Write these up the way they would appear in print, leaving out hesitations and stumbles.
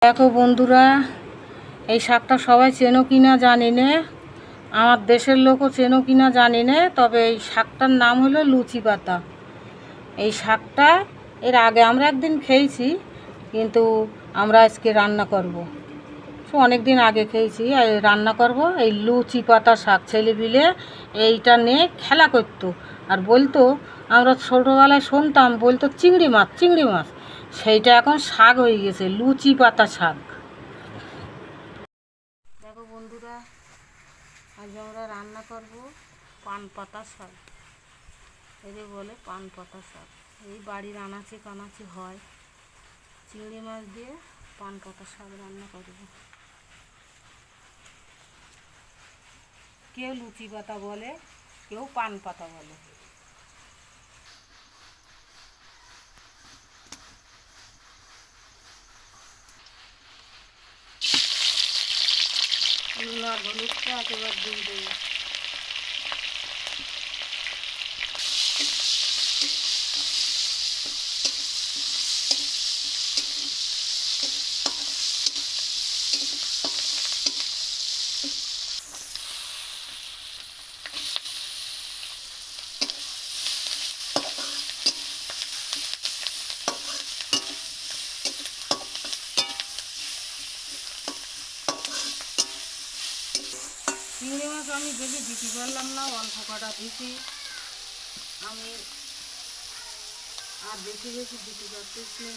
দেখো বন্ধুরা, এই শাকটা সবাই চেনো কিনা জানি না, আমার দেশের লোকও চেনো কিনা জানি না, তবে এই শাকটার নাম হলো লুচি পাতা। এই শাকটা এর আগে আমরা একদিন খেয়েছি, কিন্তু আমরা আজকে রান্না করব। অনেক দিন আগে খেয়েছি, রান্না করব এই লুচি পাতা শাক। ছেলেপিলে এইটা নিয়ে খেলা করতো আর বলতো, আমরা ছোটোবেলায় শুনতাম, বলতো চিংড়ি মাছ চিংড়ি মাছ। সেইটা এখন শাক হয়ে গেছে, লুচি পাতা শাক। দেখো বন্ধুরা, আজ আমরা রান্না করব পান পাতা শাক। এদের বলে পান পাতা শাক। এই বাড়ির আনাচে কানাচে হয়। চিংড়ি মাছ দিয়ে পান পাতা শাক রান্না করব। কেউ লুচি পাতা বলে, কেউ পান পাতা বলে। হলুদটা একেবারে দিয়ে দেবো। চিংড়ি মাছ আমি বেশি দিতে পারলাম না, অল্প কটা দিছি। আমি আর বেশি বেশি দিতে পারতেছি না।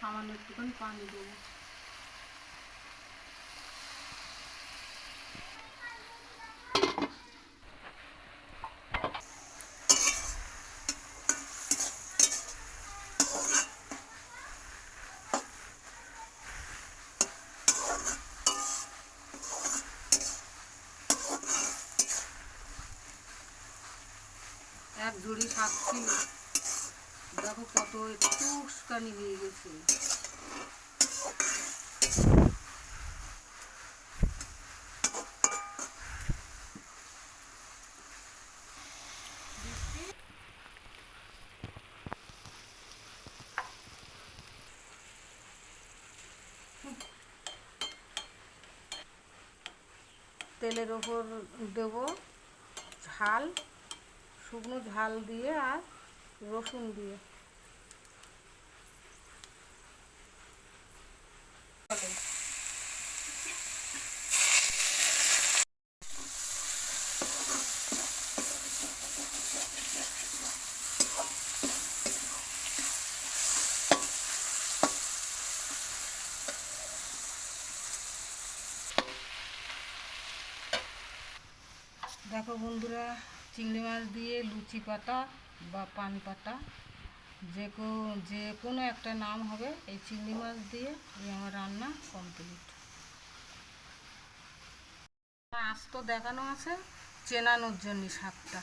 সামান্য একটুখানি পানি দেবো। এক ঝুড়ি শাক ছিল, দেখো কত একটু উস্কানি হয়ে গেছে। তেলের ওপর দেব ঝাল, শুকনো ঝাল দিয়ে আর রসুন দিয়ে। দেখো বন্ধুরা, চিংড়ি মাছ দিয়ে লুচি পাতা বা পান পাতা, যে কোনো একটা নাম হবে, এই চিংড়ি মাছ দিয়ে আমার রান্না কমপ্লিট। আজ তো দেখানো আছে চেনানোর জন্য শাকটা।